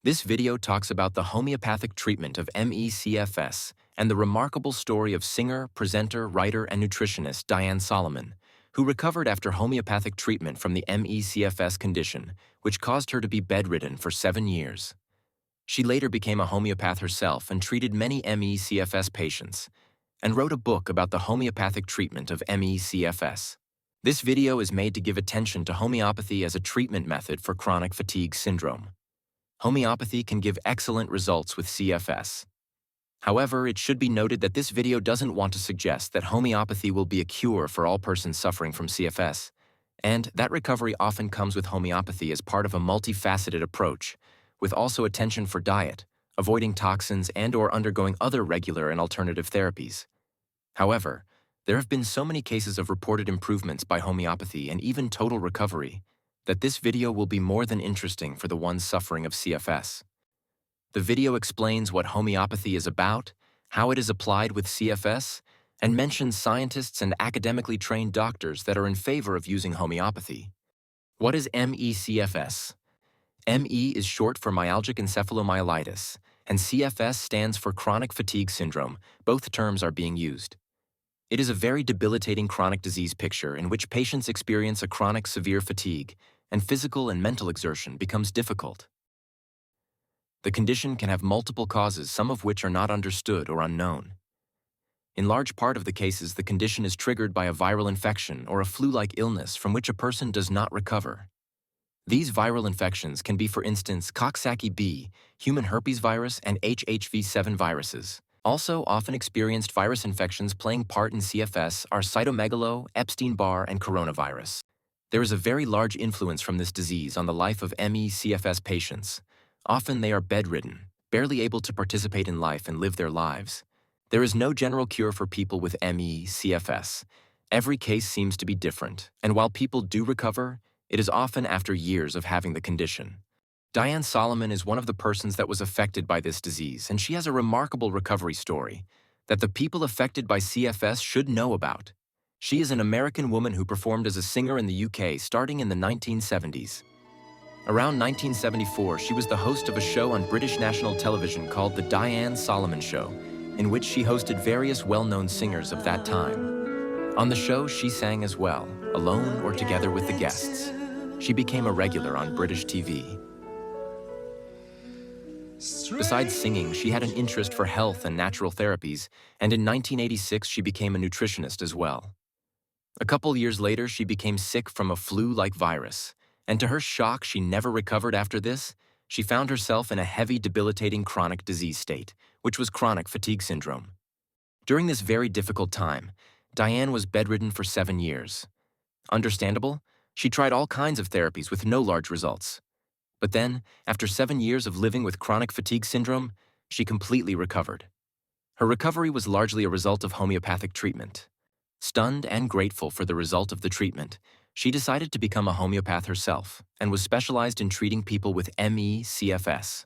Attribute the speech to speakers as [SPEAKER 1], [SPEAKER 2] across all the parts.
[SPEAKER 1] This video talks about the homeopathic treatment of ME/CFS and the remarkable story of singer, presenter, writer, and nutritionist Diane Solomon, who recovered after homeopathic treatment from the ME/CFS condition, which caused her to be bedridden for 7 years. She later became a homeopath herself and treated many ME/CFS patients, and wrote a book about the homeopathic treatment of ME/CFS. This video is made to give attention to homeopathy as a treatment method for chronic fatigue syndrome. Homeopathy can give excellent results with CFS. However, it should be noted that this video doesn't want to suggest that homeopathy will be a cure for all persons suffering from CFS, and that recovery often comes with homeopathy as part of a multifaceted approach, with also attention for diet, avoiding toxins, and/or undergoing other regular and alternative therapies. However, there have been so many cases of reported improvements by homeopathy and even total recovery that this video will be more than interesting for the ones suffering of CFS. The video explains what homeopathy is about, how it is applied with CFS, and mentions scientists and academically trained doctors that are in favor of using homeopathy. What is ME/CFS? ME is short for myalgic encephalomyelitis, and CFS stands for chronic fatigue syndrome. Both terms are being used. It is a very debilitating chronic disease picture in which patients experience a chronic severe fatigue, and physical and mental exertion becomes difficult. The condition can have multiple causes, some of which are not understood or unknown. In large part of the cases, the condition is triggered by a viral infection or a flu-like illness from which a person does not recover. These viral infections can be, for instance, Coxsackie B, human herpes virus, and HHV7 viruses. Also often experienced virus infections playing part in CFS are cytomegalo, Epstein-Barr, and coronavirus. There is a very large influence from this disease on the life of ME/CFS patients. Often they are bedridden, barely able to participate in life and live their lives. There is no general cure for people with ME/CFS. Every case seems to be different, and while people do recover, it is often after years of having the condition. Diane Solomon is one of the persons that was affected by this disease, and she has a remarkable recovery story that the people affected by CFS should know about. She is an American woman who performed as a singer in the UK starting in the 1970s. Around 1974, she was the host of a show on British national television called The Diane Solomon Show, in which she hosted various well-known singers of that time. On the show, she sang as well, alone or together with the guests. She became a regular on British TV. Besides singing, she had an interest for health and natural therapies, and in 1986 she became a nutritionist as well. A couple years later, she became sick from a flu-like virus, and to her shock, she never recovered after this. She found herself in a heavy, debilitating chronic disease state, which was chronic fatigue syndrome. During this very difficult time, Diane was bedridden for 7 years. Understandable, she tried all kinds of therapies with no large results. But then, after 7 years of living with chronic fatigue syndrome, she completely recovered. Her recovery was largely a result of homeopathic treatment. Stunned and grateful for the result of the treatment, she decided to become a homeopath herself and was specialized in treating people with ME/CFS.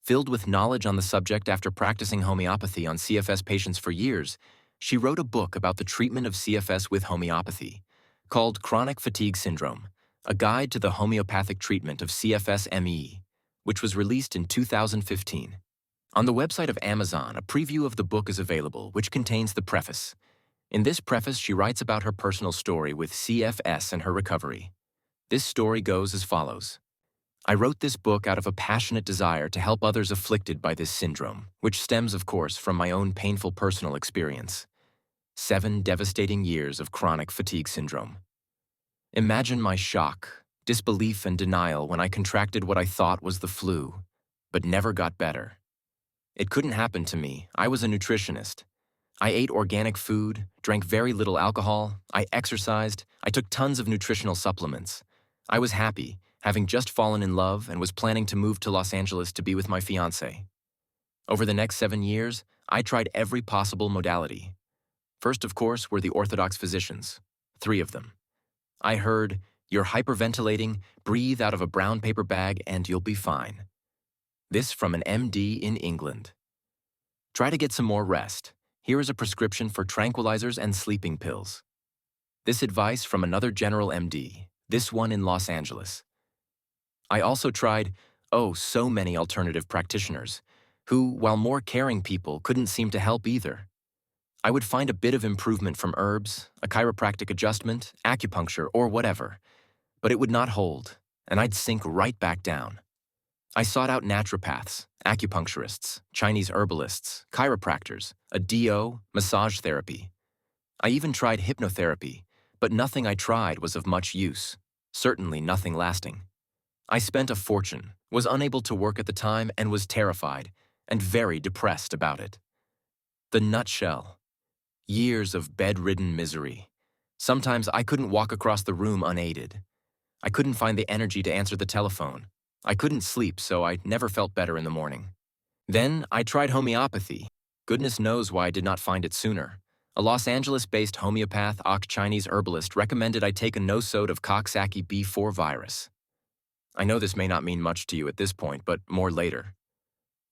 [SPEAKER 1] Filled with knowledge on the subject after practicing homeopathy on CFS patients for years, she wrote a book about the treatment of CFS with homeopathy, called Chronic Fatigue Syndrome, a guide to the homeopathic treatment of CFS-ME, which was released in 2015. On the website of Amazon, a preview of the book is available, which contains the preface. In this preface, she writes about her personal story with CFS and her recovery. This story goes as follows. I wrote this book out of a passionate desire to help others afflicted by this syndrome, which stems, of course, from my own painful personal experience. 7 devastating years of chronic fatigue syndrome. Imagine my shock, disbelief, and denial when I contracted what I thought was the flu, but never got better. It couldn't happen to me. I was a nutritionist. I ate organic food, drank very little alcohol, I exercised, I took tons of nutritional supplements. I was happy, having just fallen in love and was planning to move to Los Angeles to be with my fiancé. Over the next 7 years, I tried every possible modality. First, of course, were the orthodox physicians, 3 of them. I heard, "You're hyperventilating, breathe out of a brown paper bag and you'll be fine." This from an MD in England. Try to get some more rest. Here is a prescription for tranquilizers and sleeping pills. This advice from another general MD, this one in Los Angeles. I also tried, Oh, so many alternative practitioners, who, while more caring people, couldn't seem to help either. I would find a bit of improvement from herbs, a chiropractic adjustment, acupuncture, or whatever, but it would not hold, and I'd sink right back down. I sought out naturopaths, acupuncturists, Chinese herbalists, chiropractors, a DO, massage therapy. I even tried hypnotherapy, but nothing I tried was of much use, certainly nothing lasting. I spent a fortune, was unable to work at the time, and was terrified, and very depressed about it. The nutshell: years of bedridden misery. Sometimes I couldn't walk across the room unaided. I couldn't find the energy to answer the telephone. I couldn't sleep, so I never felt better in the morning. Then I tried homeopathy. Goodness knows why I did not find it sooner. A Los Angeles-based homeopath, Chinese herbalist, recommended I take a nosode of Coxsackie B4 virus. I know this may not mean much to you at this point, but more later.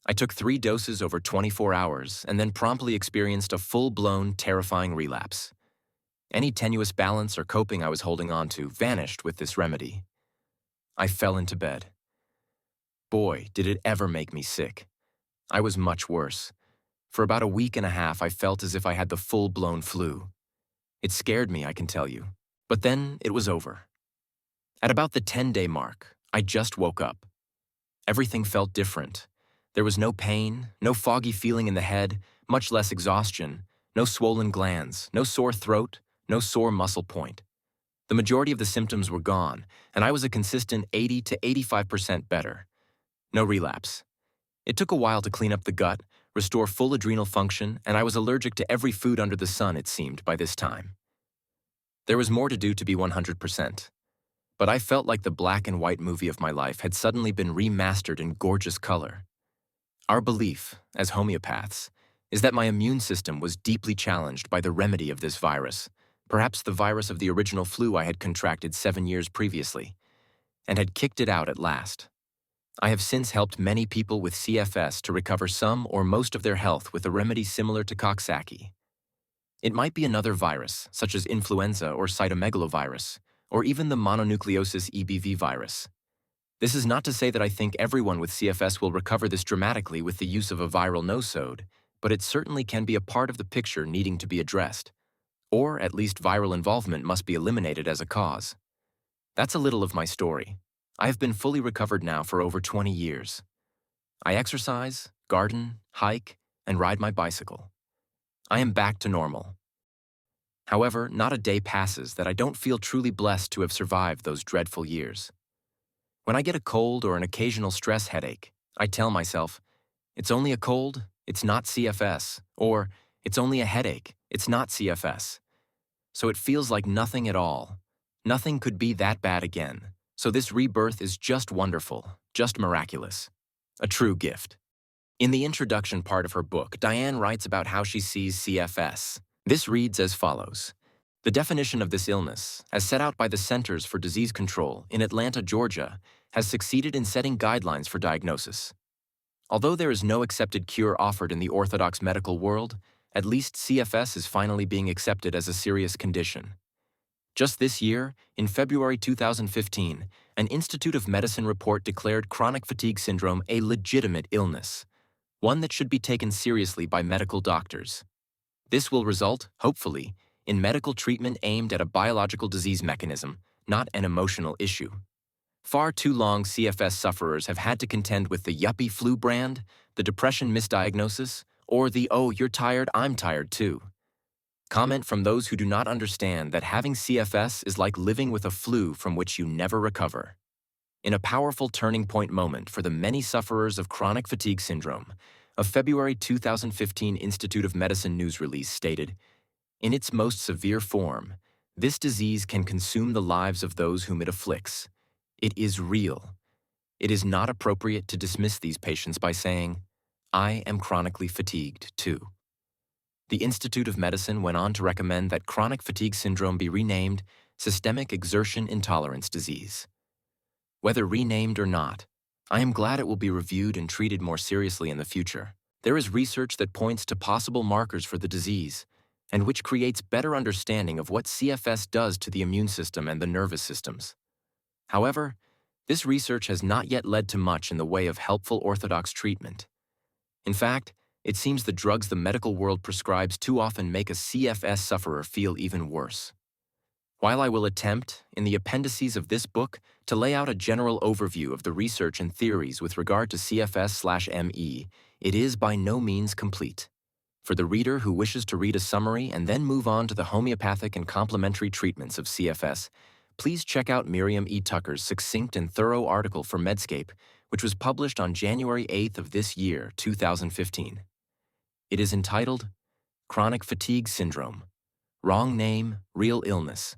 [SPEAKER 1] I took 3 doses over 24 hours and then promptly experienced a full-blown, terrifying relapse. Any tenuous balance or coping I was holding on to vanished with this remedy. I fell into bed. Boy, did it ever make me sick. I was much worse. For about a week and a half, I felt as if I had the full-blown flu. It scared me, I can tell you. But then it was over. At about the 10-day mark, I just woke up. Everything felt different. There was no pain, no foggy feeling in the head, much less exhaustion, no swollen glands, no sore throat, no sore muscle point. The majority of the symptoms were gone, and I was a consistent 80 to 85% better. No relapse. It took a while to clean up the gut, restore full adrenal function, and I was allergic to every food under the sun, it seemed, by this time. There was more to do to be 100%. But I felt like the black and white movie of my life had suddenly been remastered in gorgeous color. Our belief, as homeopaths, is that my immune system was deeply challenged by the remedy of this virus, perhaps the virus of the original flu I had contracted 7 years previously, and had kicked it out at last. I have since helped many people with CFS to recover some or most of their health with a remedy similar to Coxsackie. It might be another virus, such as influenza or cytomegalovirus, or even the mononucleosis EBV virus. This is not to say that I think everyone with CFS will recover this dramatically with the use of a viral nosode, but it certainly can be a part of the picture needing to be addressed. Or at least viral involvement must be eliminated as a cause. That's a little of my story. I have been fully recovered now for over 20 years. I exercise, garden, hike, and ride my bicycle. I am back to normal. However, not a day passes that I don't feel truly blessed to have survived those dreadful years. When I get a cold or an occasional stress headache, I tell myself, it's only a cold, it's not CFS, or it's only a headache, it's not CFS. So it feels like nothing at all. Nothing could be that bad again. So this rebirth is just wonderful, just miraculous. A true gift. In the introduction part of her book, Diane writes about how she sees CFS. This reads as follows. The definition of this illness, as set out by the Centers for Disease Control in Atlanta, Georgia, has succeeded in setting guidelines for diagnosis. Although there is no accepted cure offered in the orthodox medical world, at least CFS is finally being accepted as a serious condition. Just this year, in February 2015, an Institute of Medicine report declared chronic fatigue syndrome a legitimate illness, one that should be taken seriously by medical doctors. This will result, hopefully, in medical treatment aimed at a biological disease mechanism, not an emotional issue. Far too long, CFS sufferers have had to contend with the yuppie flu brand, the depression misdiagnosis, or the "oh, you're tired, I'm tired too." Comment from those who do not understand that having CFS is like living with a flu from which you never recover. In a powerful turning point moment for the many sufferers of chronic fatigue syndrome, a February 2015 Institute of Medicine news release stated, "In its most severe form, this disease can consume the lives of those whom it afflicts. It is real. It is not appropriate to dismiss these patients by saying, 'I am chronically fatigued too.'" The Institute of Medicine went on to recommend that chronic fatigue syndrome be renamed systemic exertion intolerance disease. Whether renamed or not, I am glad it will be reviewed and treated more seriously in the future. There is research that points to possible markers for the disease, and which creates better understanding of what CFS does to the immune system and the nervous systems. However, This research has not yet led to much in the way of helpful orthodox treatment. In fact, it seems the drugs the medical world prescribes too often make a CFS sufferer feel even worse. While I will attempt, in the appendices of this book, to lay out a general overview of the research and theories with regard to CFS/ME, it is by no means complete. For the reader who wishes to read a summary and then move on to the homeopathic and complementary treatments of CFS, please check out Miriam E. Tucker's succinct and thorough article for Medscape, which was published on January 8th of this year, 2015. It is entitled, Chronic Fatigue Syndrome. Wrong name, real illness.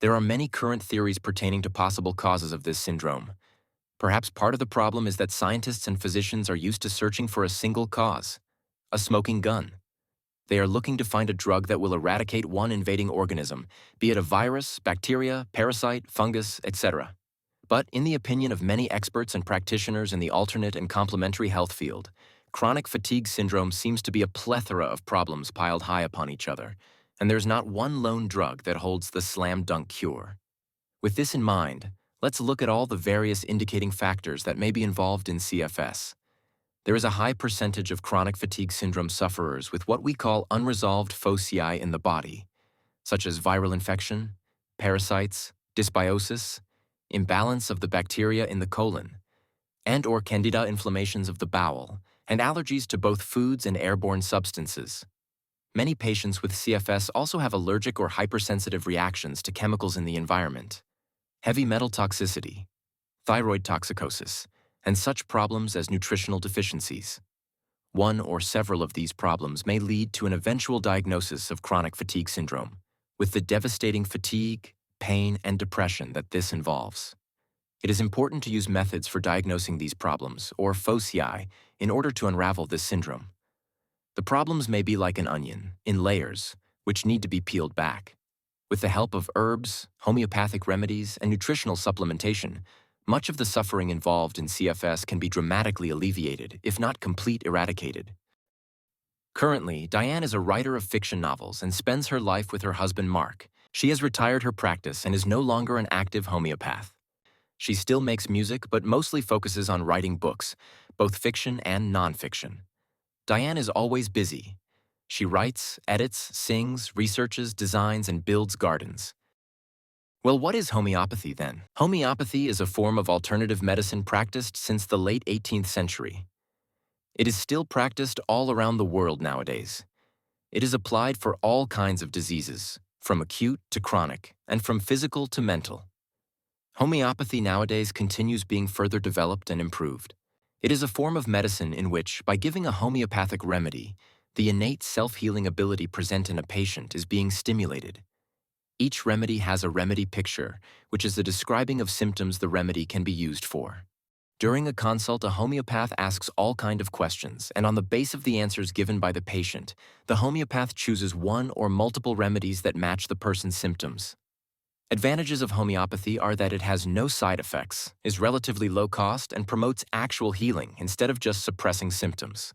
[SPEAKER 1] There are many current theories pertaining to possible causes of this syndrome. Perhaps part of the problem is that scientists and physicians are used to searching for a single cause, a smoking gun. They are looking to find a drug that will eradicate one invading organism, be it a virus, bacteria, parasite, fungus, etc. But in the opinion of many experts and practitioners in the alternate and complementary health field, chronic fatigue syndrome seems to be a plethora of problems piled high upon each other, and there's not one lone drug that holds the slam-dunk cure. With this in mind, let's look at all the various indicating factors that may be involved in CFS. There is a high percentage of chronic fatigue syndrome sufferers with what we call unresolved foci in the body, such as viral infection, parasites, dysbiosis, imbalance of the bacteria in the colon, and/or candida inflammations of the bowel, and allergies to both foods and airborne substances. Many patients with CFS also have allergic or hypersensitive reactions to chemicals in the environment, heavy metal toxicity, thyroid toxicosis, and such problems as nutritional deficiencies. One or several of these problems may lead to an eventual diagnosis of chronic fatigue syndrome, with the devastating fatigue, pain, and depression that this involves. It is important to use methods for diagnosing these problems, or foci, in order to unravel this syndrome. The problems may be like an onion, in layers, which need to be peeled back. With the help of herbs, homeopathic remedies, and nutritional supplementation, much of the suffering involved in CFS can be dramatically alleviated, if not completely eradicated. Currently, Diane is a writer of fiction novels and spends her life with her husband Mark. She has retired her practice and is no longer an active homeopath. She still makes music, but mostly focuses on writing books, both fiction and nonfiction. Diane is always busy. She writes, edits, sings, researches, designs, and builds gardens. Well, what is homeopathy then? Homeopathy is a form of alternative medicine practiced since the late 18th century. It is still practiced all around the world nowadays. It is applied for all kinds of diseases, from acute to chronic, and from physical to mental. Homeopathy nowadays continues being further developed and improved. It is a form of medicine in which, by giving a homeopathic remedy, the innate self-healing ability present in a patient is being stimulated. Each remedy has a remedy picture, which is the describing of symptoms the remedy can be used for. During a consult, a homeopath asks all kinds of questions, and on the base of the answers given by the patient, the homeopath chooses one or multiple remedies that match the person's symptoms. Advantages of homeopathy are that it has no side effects, is relatively low cost, and promotes actual healing instead of just suppressing symptoms.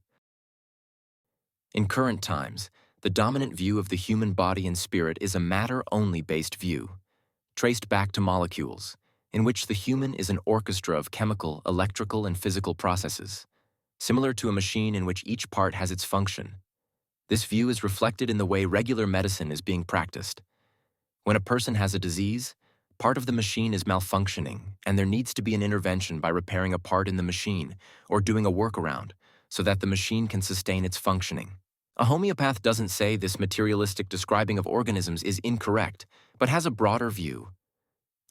[SPEAKER 1] In current times, the dominant view of the human body and spirit is a matter-only based view, traced back to molecules, in which the human is an orchestra of chemical, electrical, and physical processes, similar to a machine in which each part has its function. This view is reflected in the way regular medicine is being practiced. When a person has a disease, part of the machine is malfunctioning, and there needs to be an intervention by repairing a part in the machine or doing a workaround so that the machine can sustain its functioning. A homeopath doesn't say this materialistic describing of organisms is incorrect, but has a broader view.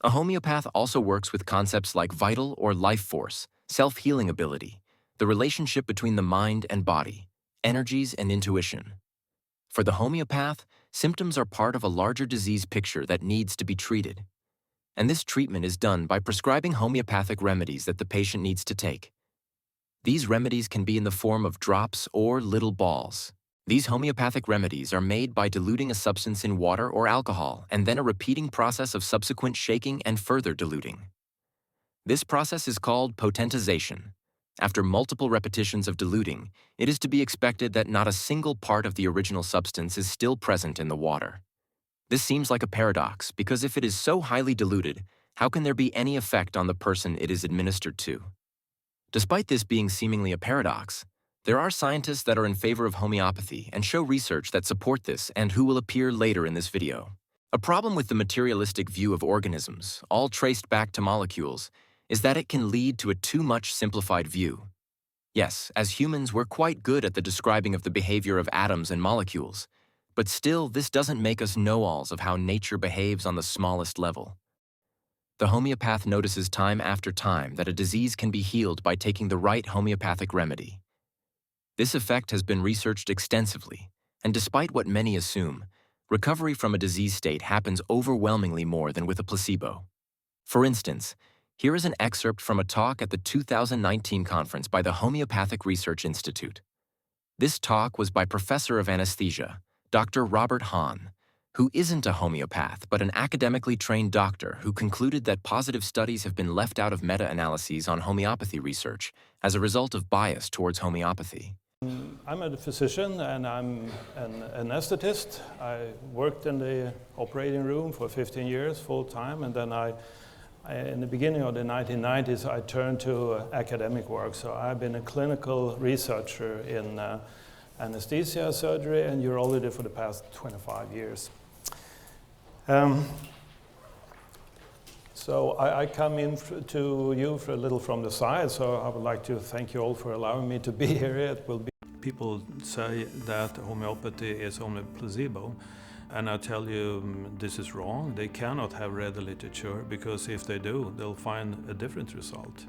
[SPEAKER 1] A homeopath also works with concepts like vital or life force, self-healing ability, the relationship between the mind and body, energies and intuition. For the homeopath, symptoms are part of a larger disease picture that needs to be treated. And this treatment is done by prescribing homeopathic remedies that the patient needs to take. These remedies can be in the form of drops or little balls. These homeopathic remedies are made by diluting a substance in water or alcohol and then a repeating process of subsequent shaking and further diluting. This process is called potentization. After multiple repetitions of diluting, it is to be expected that not a single part of the original substance is still present in the water. This seems like a paradox because if it is so highly diluted, how can there be any effect on the person it is administered to? Despite this being seemingly a paradox, there are scientists that are in favor of homeopathy and show research that support this and who will appear later in this video. A problem with the materialistic view of organisms, all traced back to molecules, is that it can lead to a too much simplified view. Yes, as humans, we're quite good at the describing of the behavior of atoms and molecules, but still, this doesn't make us know-alls of how nature behaves on the smallest level. The homeopath notices time after time that a disease can be healed by taking the right homeopathic remedy. This effect has been researched extensively, and despite what many assume, recovery from a disease state happens overwhelmingly more than with a placebo. For instance, here is an excerpt from a talk at the 2019 conference by the Homeopathic Research Institute. This talk was by Professor of Anesthesia, Dr. Robert Hahn, who isn't a homeopath but an academically trained doctor who concluded that positive studies have been left out of meta-analyses on homeopathy research as a result of bias towards homeopathy.
[SPEAKER 2] I'm a physician and I'm an anesthetist. I worked in the operating room for 15 years full time, and then in the beginning of the 1990s I turned to academic work. So I've been a clinical researcher in anesthesia, surgery and urology for the past 25 years. So I come in to you for a little from the side, so I would like to thank you all for allowing me to be here. It will be. People say that homeopathy is only placebo, and I tell you this is wrong. They cannot have read the literature, because if they do, they'll find a different result.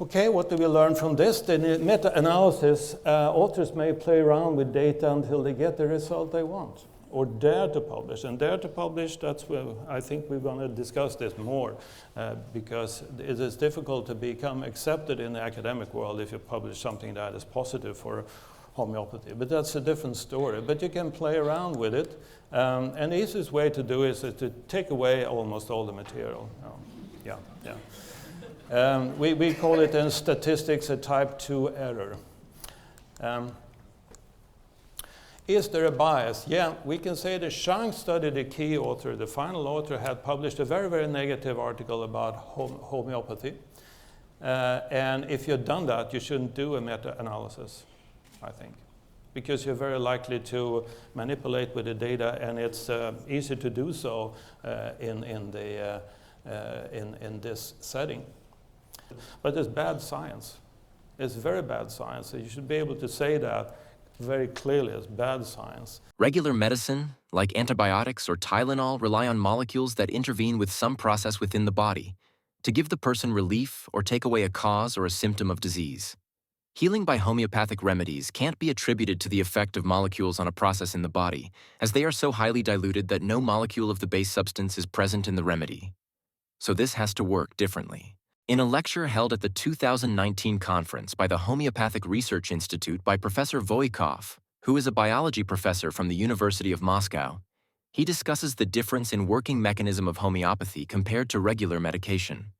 [SPEAKER 2] Okay, what do we learn from this? In meta-analysis, authors may play around with data until they get the result they want, or dare to publish. And dare to publish, that's where I think we're going to discuss this more, because it is difficult to become accepted in the academic world if you publish something that is positive for homeopathy. But that's a different story. But you can play around with it. And the easiest way to do is to take away almost all the material. We call it in statistics a type 2 error. Is there a bias? Yeah, we can say that Hahn study, the key author, the final author, had published a very, very negative article about homeopathy. And if you've done that, you shouldn't do a meta-analysis, I think, because you're very likely to manipulate with the data, and it's easy to do so in this setting. But it's bad science. It's very bad science. So you should be able to say that very clearly as bad science.
[SPEAKER 1] Regular medicine, like antibiotics or Tylenol, rely on molecules that intervene with some process within the body to give the person relief or take away a cause or a symptom of disease. Healing by homeopathic remedies can't be attributed to the effect of molecules on a process in the body, as they are so highly diluted that no molecule of the base substance is present in the remedy. So this has to work differently. In a lecture held at the 2019 conference by the Homeopathic Research Institute by Professor Voeikov, who is a biology professor from the University of Moscow, he discusses the difference in working mechanism of homeopathy compared to regular medication.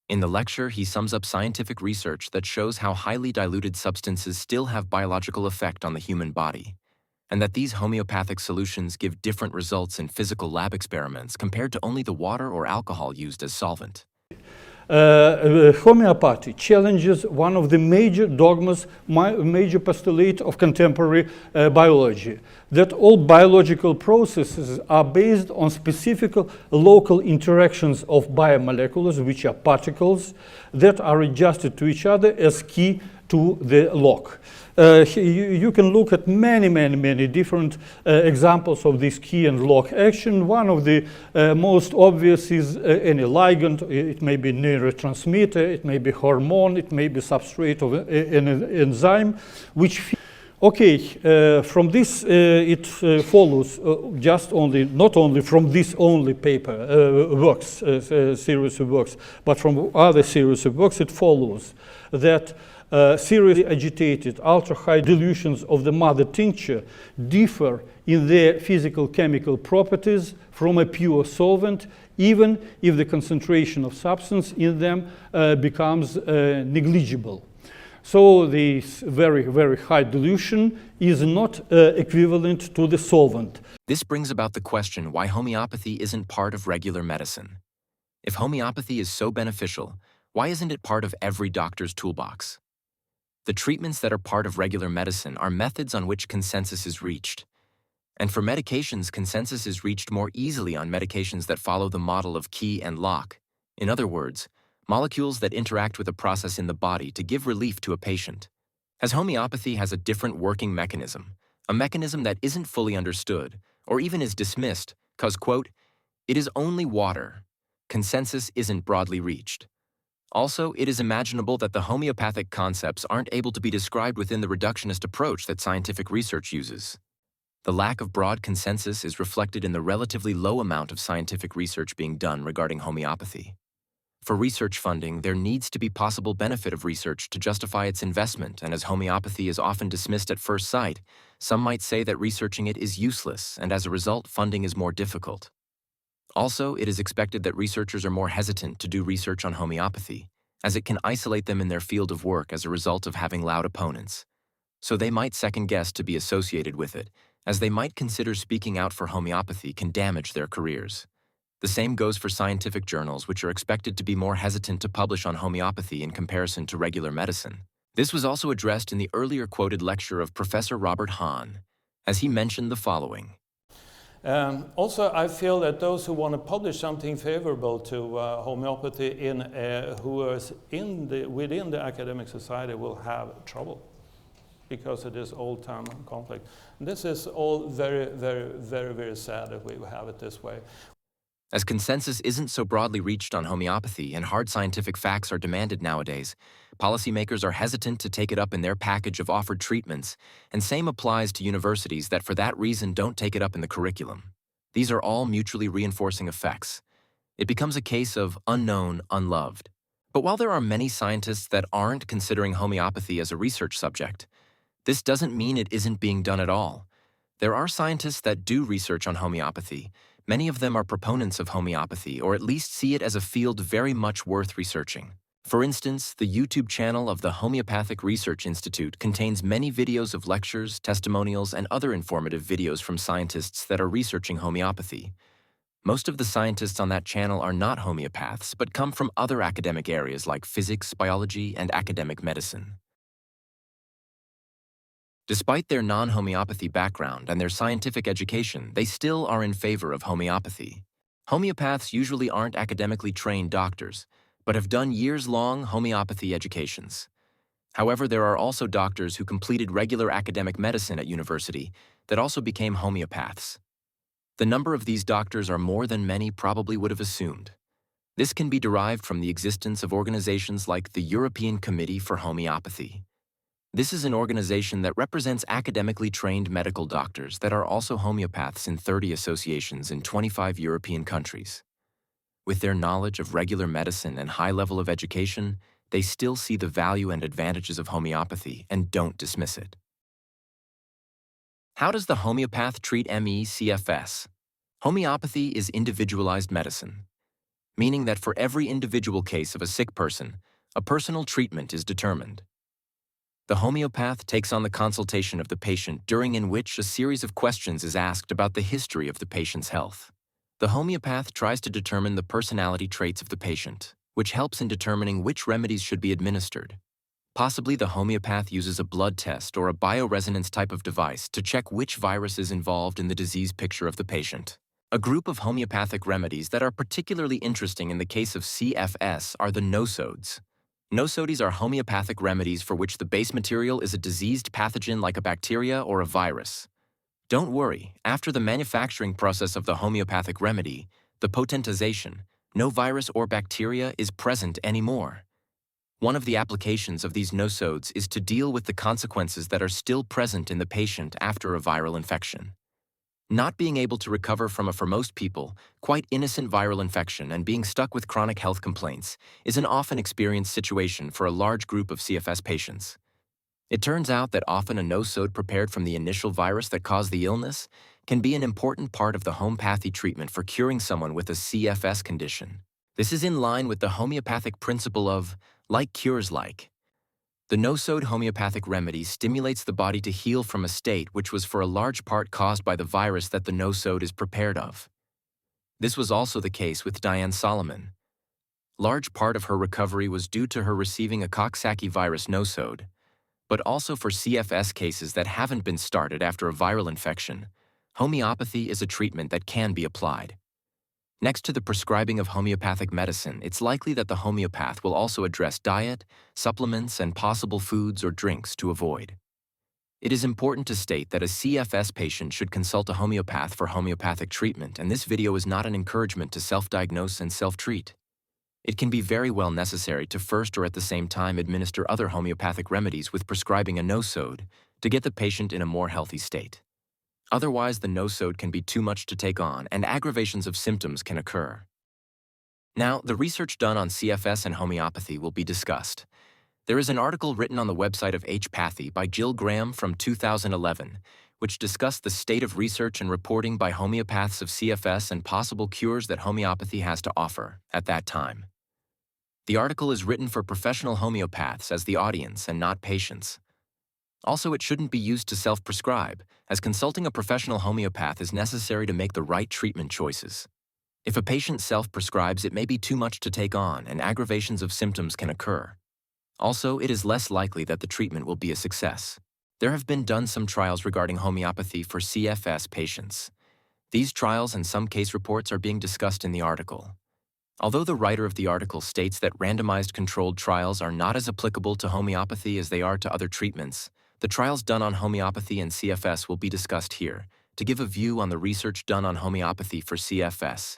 [SPEAKER 1] In the lecture, he sums up scientific research that shows how highly diluted substances still have biological effect on the human body, and that these homeopathic solutions give different results in physical lab experiments compared to only the water or alcohol used as solvent.
[SPEAKER 3] Homeopathy challenges one of the major dogmas, major postulate of contemporary biology, that all biological processes are based on specific local interactions of biomolecules, which are particles, that are adjusted to each other as key to the lock. You can look at many different examples of this key and lock action. One of the most obvious is any ligand. It may be neurotransmitter, it may be hormone, it may be substrate of an enzyme, which from this it follows not only from this only paper works, series of works, but from other series of works it follows that seriously agitated ultra-high dilutions of the mother tincture differ in their physical chemical properties from a pure solvent, even if the concentration of substance in them becomes negligible. So this very high dilution is not equivalent to the solvent.
[SPEAKER 1] This brings about the question why homeopathy isn't part of regular medicine. If homeopathy is so beneficial, why isn't it part of every doctor's toolbox? The treatments that are part of regular medicine are methods on which consensus is reached. And for medications, consensus is reached more easily on medications that follow the model of key and lock. In other words, molecules that interact with a process in the body to give relief to a patient. As homeopathy has a different working mechanism, a mechanism that isn't fully understood, or even is dismissed, because, quote, it is only water. Consensus isn't broadly reached. Also, it is imaginable that the homeopathic concepts aren't able to be described within the reductionist approach that scientific research uses. The lack of broad consensus is reflected in the relatively low amount of scientific research being done regarding homeopathy. For research funding, there needs to be possible benefit of research to justify its investment, and as homeopathy is often dismissed at first sight, some might say that researching it is useless, and as a result, funding is more difficult. Also, it is expected that researchers are more hesitant to do research on homeopathy, as it can isolate them in their field of work as a result of having loud opponents. So they might second-guess to be associated with it, as they might consider speaking out for homeopathy can damage their careers. The same goes for scientific journals, which are expected to be more hesitant to publish on homeopathy in comparison to regular medicine. This was also addressed in the earlier quoted lecture of Professor Robert Hahn, as he mentioned the following.
[SPEAKER 2] Also, I feel that those who want to publish something favorable to homeopathy who is within the academic society will have trouble because of this old-time conflict. And this is all very, very, very, very sad that we have it this way.
[SPEAKER 1] As consensus isn't so broadly reached on homeopathy and hard scientific facts are demanded nowadays, policymakers are hesitant to take it up in their package of offered treatments, and same applies to universities that for that reason don't take it up in the curriculum. These are all mutually reinforcing effects. It becomes a case of unknown, unloved. But while there are many scientists that aren't considering homeopathy as a research subject, this doesn't mean it isn't being done at all. There are scientists that do research on homeopathy. Many of them are proponents of homeopathy, or at least see it as a field very much worth researching. For instance, the YouTube channel of the Homeopathic Research Institute contains many videos of lectures, testimonials, and other informative videos from scientists that are researching homeopathy. Most of the scientists on that channel are not homeopaths, but come from other academic areas like physics, biology, and academic medicine. Despite their non-homeopathy background and their scientific education, they still are in favor of homeopathy. Homeopaths usually aren't academically trained doctors, but have done years-long homeopathy educations. However, there are also doctors who completed regular academic medicine at university that also became homeopaths. The number of these doctors are more than many probably would have assumed. This can be derived from the existence of organizations like the European Committee for Homeopathy. This is an organization that represents academically trained medical doctors that are also homeopaths in 30 associations in 25 European countries. With their knowledge of regular medicine and high level of education, they still see the value and advantages of homeopathy and don't dismiss it. How does the homeopath treat CFS? Homeopathy is individualized medicine, meaning that for every individual case of a sick person, a personal treatment is determined. The homeopath takes on the consultation of the patient, during in which a series of questions is asked about the history of the patient's health. The homeopath tries to determine the personality traits of the patient, which helps in determining which remedies should be administered. Possibly the homeopath uses a blood test or a bioresonance type of device to check which virus is involved in the disease picture of the patient. A group of homeopathic remedies that are particularly interesting in the case of CFS are the nosodes. Nosodes are homeopathic remedies for which the base material is a diseased pathogen like a bacteria or a virus. Don't worry, after the manufacturing process of the homeopathic remedy, the potentization, no virus or bacteria is present anymore. One of the applications of these nosodes is to deal with the consequences that are still present in the patient after a viral infection. Not being able to recover from for most people, quite innocent viral infection and being stuck with chronic health complaints is an often experienced situation for a large group of CFS patients. It turns out that often a nosode prepared from the initial virus that caused the illness can be an important part of the homeopathy treatment for curing someone with a CFS condition. This is in line with the homeopathic principle of like cures like. The nosode homeopathic remedy stimulates the body to heal from a state which was for a large part caused by the virus that the nosode is prepared of. This was also the case with Diane Solomon. Large part of her recovery was due to her receiving a Coxsackie virus nosode, but also for CFS cases that haven't been started after a viral infection. Homeopathy is a treatment that can be applied. Next to the prescribing of homeopathic medicine, it's likely that the homeopath will also address diet, supplements, and possible foods or drinks to avoid. It is important to state that a CFS patient should consult a homeopath for homeopathic treatment, and this video is not an encouragement to self-diagnose and self-treat. It can be very well necessary to first or at the same time administer other homeopathic remedies with prescribing a nosode to get the patient in a more healthy state. Otherwise, the nosode can be too much to take on and aggravations of symptoms can occur. Now, the research done on CFS and homeopathy will be discussed. There is an article written on the website of Homeopathy by Jill Graham from 2011, which discussed the state of research and reporting by homeopaths of CFS and possible cures that homeopathy has to offer at that time. The article is written for professional homeopaths as the audience and not patients. Also, it shouldn't be used to self-prescribe, as consulting a professional homeopath is necessary to make the right treatment choices. If a patient self-prescribes, it may be too much to take on and aggravations of symptoms can occur. Also, it is less likely that the treatment will be a success. There have been done some trials regarding homeopathy for CFS patients. These trials and some case reports are being discussed in the article. Although the writer of the article states that randomized controlled trials are not as applicable to homeopathy as they are to other treatments, the trials done on homeopathy and CFS will be discussed here to give a view on the research done on homeopathy for CFS.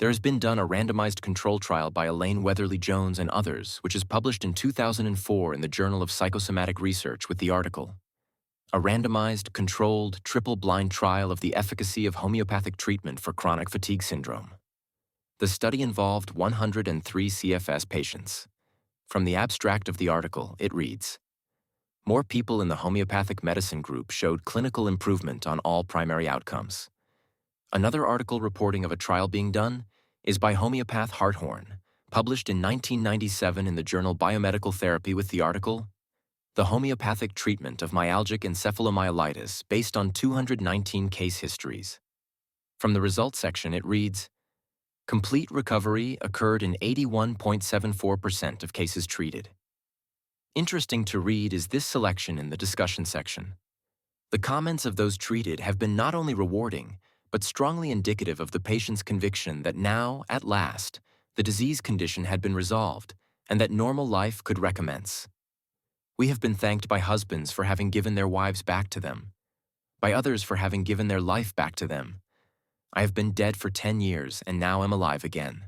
[SPEAKER 1] There has been done a randomized control trial by Elaine Weatherly-Jones and others, which is published in 2004 in the Journal of Psychosomatic Research with the article, "A randomized, controlled, triple-blind trial of the efficacy of homeopathic treatment for chronic fatigue syndrome." The study involved 103 CFS patients. From the abstract of the article, it reads, "More people in the homeopathic medicine group showed clinical improvement on all primary outcomes." Another article reporting of a trial being done is by homeopath Harthorn, published in 1997 in the journal Biomedical Therapy with the article, "The Homeopathic Treatment of Myalgic Encephalomyelitis Based on 219 Case Histories." From the results section, it reads, "Complete recovery occurred in 81.74% of cases treated." Interesting to read is this selection in the discussion section. The comments of those treated have been not only rewarding, but strongly indicative of the patient's conviction that now, at last, the disease condition had been resolved and that normal life could recommence. We have been thanked by husbands for having given their wives back to them, by others for having given their life back to them. I have been dead for 10 years and now am alive again.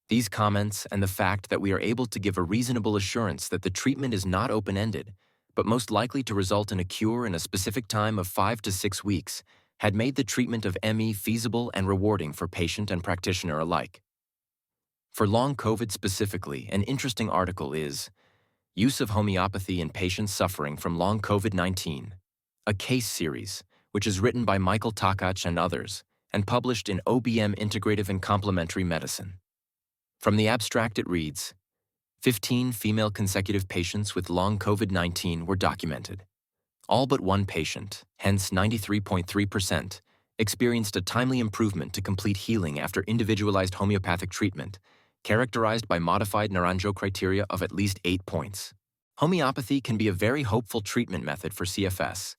[SPEAKER 1] These comments and the fact that we are able to give a reasonable assurance that the treatment is not open-ended, but most likely to result in a cure in a specific time of 5 to 6 weeks, had made the treatment of ME feasible and rewarding for patient and practitioner alike. For long COVID specifically, an interesting article is "Use of Homeopathy in Patients Suffering from Long COVID-19, a Case Series," which is written by Michael Takach and others, and published in OBM Integrative and Complementary Medicine. From the abstract it reads, 15 female consecutive patients with long COVID-19 were documented. All but one patient, hence 93.3%, experienced a timely improvement to complete healing after individualized homeopathic treatment, characterized by modified Naranjo criteria of at least 8 points. Homeopathy can be a very hopeful treatment method for CFS.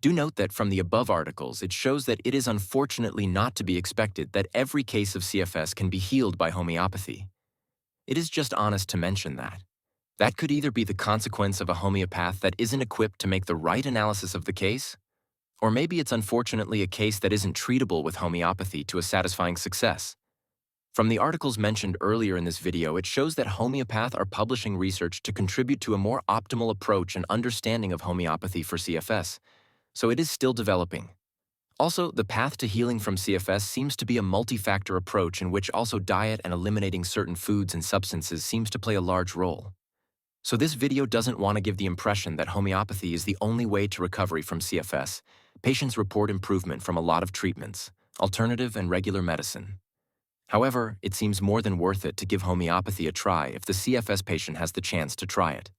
[SPEAKER 1] Do note that from the above articles, it shows that it is unfortunately not to be expected that every case of CFS can be healed by homeopathy. It is just honest to mention that. That could either be the consequence of a homeopath that isn't equipped to make the right analysis of the case, or maybe it's unfortunately a case that isn't treatable with homeopathy to a satisfying success. From the articles mentioned earlier in this video, it shows that homeopaths are publishing research to contribute to a more optimal approach and understanding of homeopathy for CFS, so it is still developing. Also, the path to healing from CFS seems to be a multi-factor approach in which also diet and eliminating certain foods and substances seems to play a large role. So this video doesn't want to give the impression that homeopathy is the only way to recovery from CFS. Patients report improvement from a lot of treatments, alternative and regular medicine. However, it seems more than worth it to give homeopathy a try if the CFS patient has the chance to try it.